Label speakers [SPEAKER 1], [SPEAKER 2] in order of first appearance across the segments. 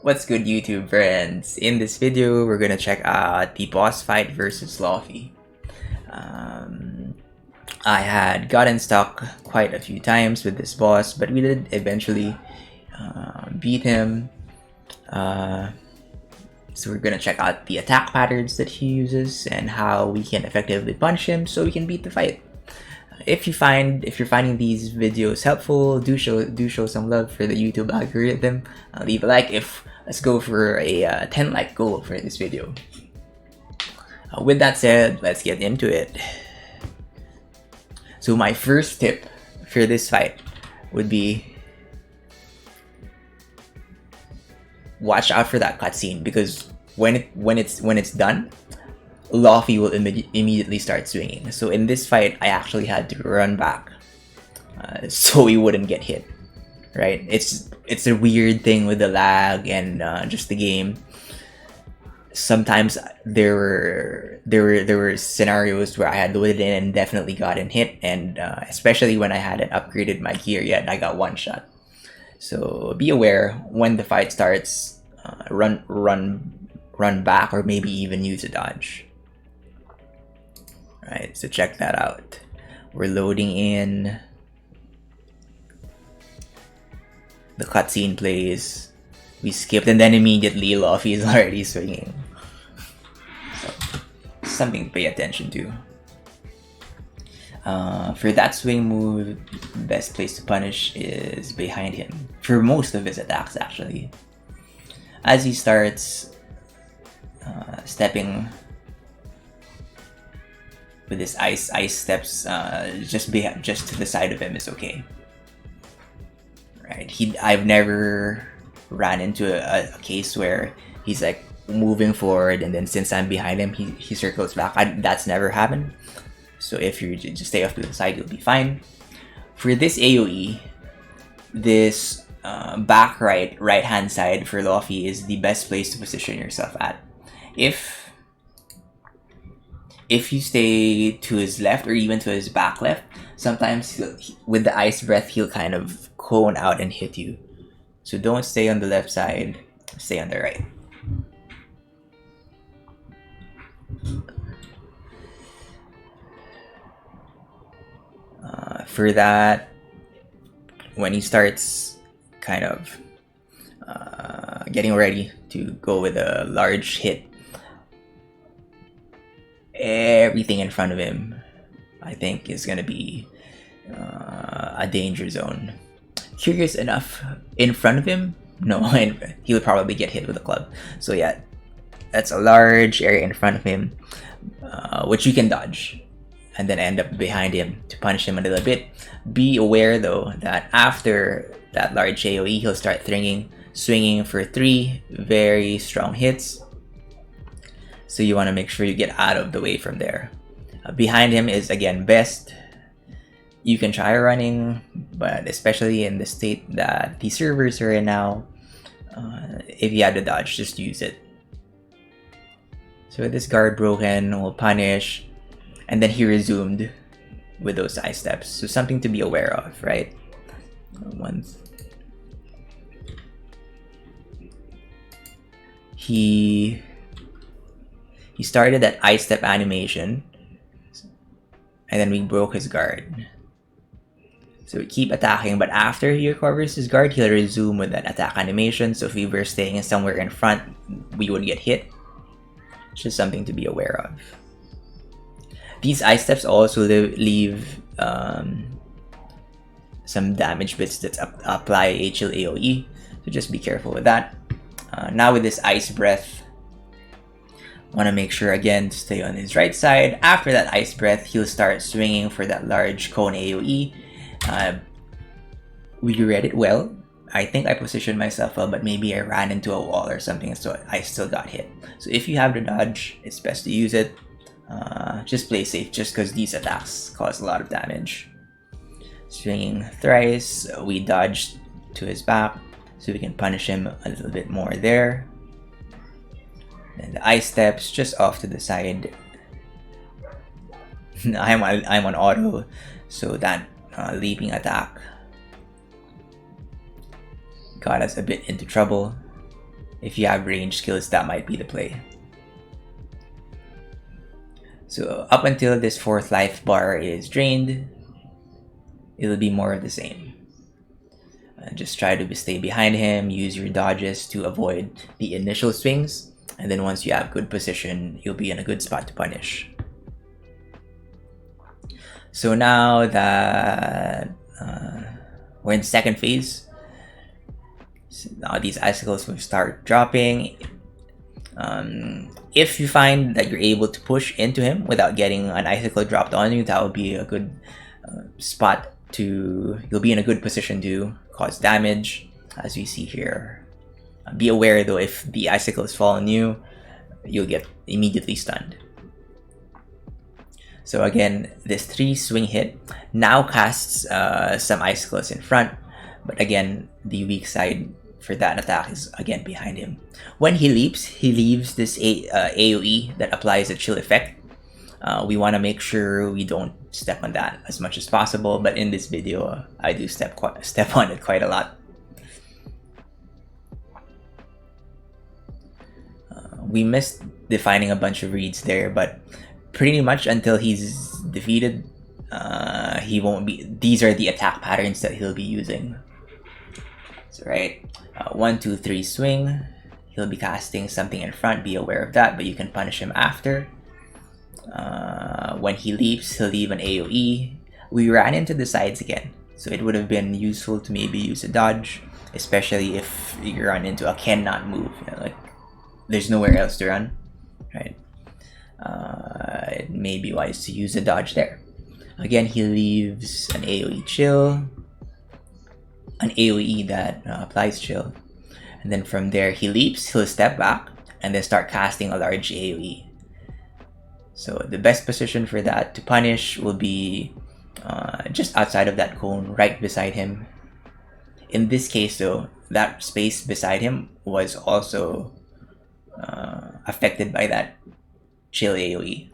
[SPEAKER 1] What's good, YouTube friends? In this video, we're gonna check out the boss fight versus Laufey. I had gotten stuck quite a few times with this boss, but we did eventually beat him. So we're gonna check out the attack patterns that he uses and how we can effectively punch him so we can beat the fight. If you're finding these videos helpful, do show some love for the YouTube algorithm. Leave a like. Let's go for a 10 like goal for this video. With that said, let's get into it. So my first tip for this fight would be watch out for that cutscene, because when it's done, Laufey will immediately start swinging. So in this fight, I actually had to run back so he wouldn't get hit. Right? It's a weird thing with the lag and just the game. Sometimes there were scenarios where I had loaded in and definitely gotten hit, and especially when I hadn't upgraded my gear yet, I got one shot. So be aware when the fight starts. Run back, or maybe even use a dodge. Right, so check that out. We're loading in. The cutscene plays. We skipped, and then immediately Laufey is already swinging. So, something to pay attention to. For that swing move, the best place to punish is behind him. For most of his attacks, actually. As he starts stepping with his ice steps, just to the side of him is okay. Right? I've never ran into a case where he's like moving forward, and then since I'm behind him, he circles back. That's never happened. So if you just stay off to the side, you'll be fine. For this AoE, this back right hand side for Laufey is the best place to position yourself at. If you stay to his left or even to his back left, sometimes with the ice breath he'll kind of cone out and hit you. So don't stay on the left side, stay on the right. For that, when he starts kind of getting ready to go with a large hit, everything in front of him, I think, is gonna be a danger zone. Curious enough, in front of him, no, he'll probably get hit with a club. So yeah, that's a large area in front of him, which you can dodge, and then end up behind him to punish him a little bit. Be aware though that after that large AoE, he'll start swinging for 3 very strong hits. So you want to make sure you get out of the way from there. Behind him is again best. You can try running, but especially in the state that the servers are in now, if you had to dodge, just use it. So with this guard broken, we'll punish, and then he resumed with those side steps. So something to be aware of, right? Once he started that ice step animation, and then we broke his guard. So we keep attacking, but after he recovers his guard, he'll resume with that attack animation. So if we were staying somewhere in front, we would get hit. It's just something to be aware of. These ice steps also leave some damage bits that apply HL AoE, so just be careful with that. Now with this ice breath, want to make sure again to stay on his right side. After that ice breath, he'll start swinging for that large cone AoE. We read it well. I think I positioned myself well, but maybe I ran into a wall or something, so I still got hit. So if you have the dodge, it's best to use it. Just play safe, just because these attacks cause a lot of damage. Swinging thrice, we dodged to his back, so we can punish him a little bit more there. And the ice steps just off to the side. I'm on auto, so that leaping attack got us a bit into trouble. If you have range skills, that might be the play. So up until this 4th life bar is drained, it'll be more of the same. Just try to stay behind him, use your dodges to avoid the initial swings, and then once you have good position, you'll be in a good spot to punish. So now that we're in the 2nd phase, so now these icicles will start dropping. If you find that you're able to push into him without getting an icicle dropped on you, that would be a good spot to, you'll be in a good position to cause damage, as we see here. Be aware though, if the icicles fall on you, you'll get immediately stunned. So again, this 3 swing hit now casts some icicles in front, but again, the weak side for that attack is again behind him. When he leaps, he leaves this AoE that applies a chill effect. We want to make sure we don't step on that as much as possible, but in this video, I do step on it quite a lot. We missed defining a bunch of reads there, but pretty much until he's defeated, he won't be. These are the attack patterns that he'll be using. So right, 1, 2, 3 swing. He'll be casting something in front. Be aware of that, but you can punish him after. When he leaps, he'll leave an AoE. We ran into the sides again, so it would have been useful to maybe use a dodge, especially if you run into a cannot move. You know, like there's nowhere else to run, right? It may be wise to use a dodge there. Again, he leaves an AoE chill, an AoE that applies chill, and then from there he leaps, he'll step back, and then start casting a large AoE. So the best position for that to punish will be just outside of that cone, right beside him. In this case though, that space beside him was also affected by that chill AoE.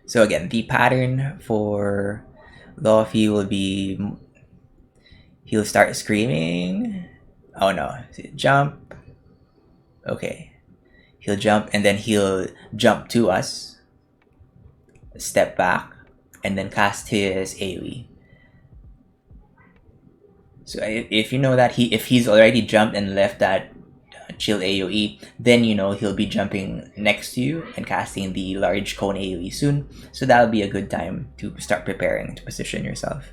[SPEAKER 1] So again, the pattern for Laufey will be, he'll start screaming. Oh no, jump. Okay, he'll jump and then he'll jump to us, step back, and then cast his AoE. So if you know that if he's already jumped and left that chill AoE, then you know he'll be jumping next to you and casting the large cone AoE soon. So that'll be a good time to start preparing to position yourself.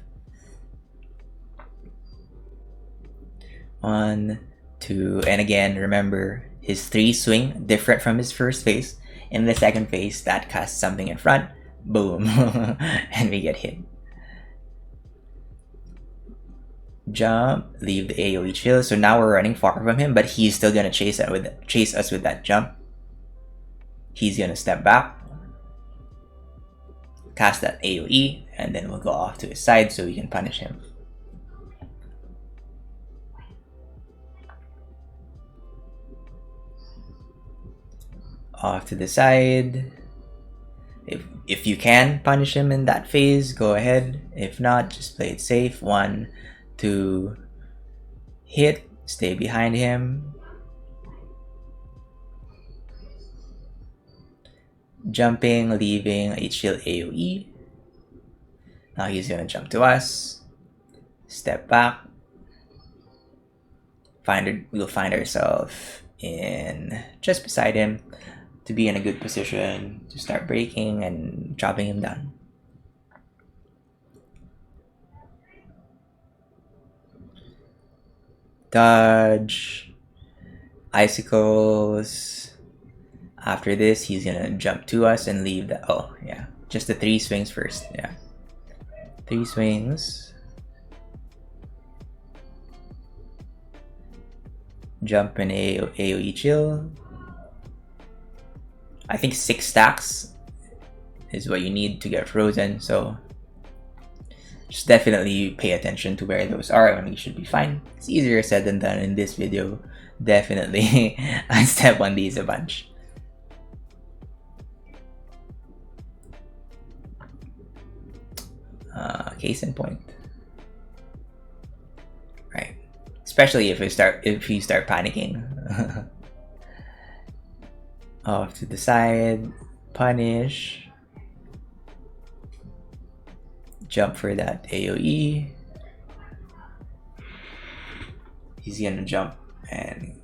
[SPEAKER 1] 1, 2, and again, remember his 3 swing different from his first phase. In the 2nd phase, that casts something in front, boom, and we get hit. Jump, leave the AoE chill. So now we're running far from him, but he's still gonna chase us with that jump. He's gonna step back, cast that AoE, and then we'll go off to his side so we can punish him. Off to the side. If you can punish him in that phase, go ahead. If not, just play it safe. 1, 2, hit, stay behind him. Jumping, leaving a chill AoE. Now he's gonna jump to us. Step back. We'll find ourselves in just beside him to be in a good position to start breaking and dropping him down. Dodge, icicles. After this, he's gonna jump to us and leave the, oh yeah, just the 3 swings first. Yeah, 3 swings. Jump in AoE chill. I think 6 stacks is what you need to get frozen, so just definitely pay attention to where those are and you should be fine. It's easier said than done in this video. Definitely I step on these a bunch. Case in point. especially if you start panicking. Off to the side, punish, jump for that AoE. He's gonna jump and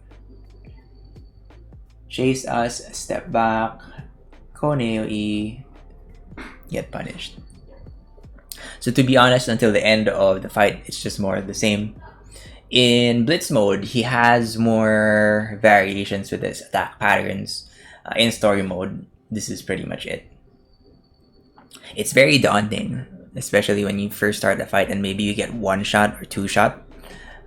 [SPEAKER 1] chase us, step back, cone AoE, get punished. So to be honest, until the end of the fight, it's just more of the same. In Blitz mode, he has more variations with his attack patterns. In story mode, this is pretty much it. It's very daunting, especially when you first start the fight and maybe you get one shot or two shot.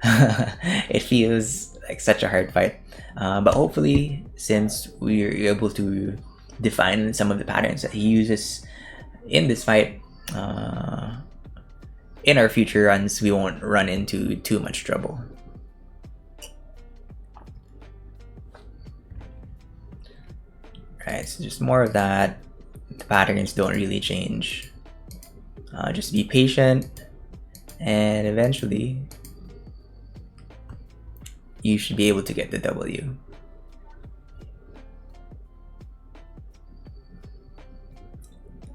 [SPEAKER 1] It feels like such a hard fight. But hopefully, since we're able to define some of the patterns that he uses in this fight, in our future runs, we won't run into too much trouble. Right, so just more of that. The patterns don't really change. Just be patient, and eventually you should be able to get the W.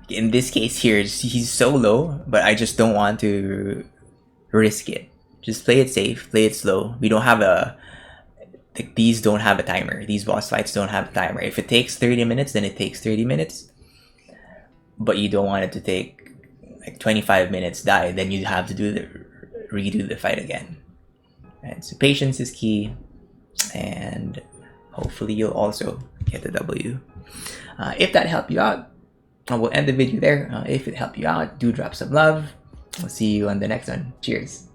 [SPEAKER 1] In this case here, he's so low, but I just don't want to risk it. Just play it safe, play it slow. We don't have these don't have a timer. These boss fights don't have a timer. If it takes 30 minutes, then it takes 30 minutes. But you don't want it to take like 25 minutes die, then you have to redo the fight again. Right, so patience is key, and hopefully you'll also get the W. If that helped you out, we'll end the video there. If it helped you out, do drop some love. We'll see you on the next one. Cheers.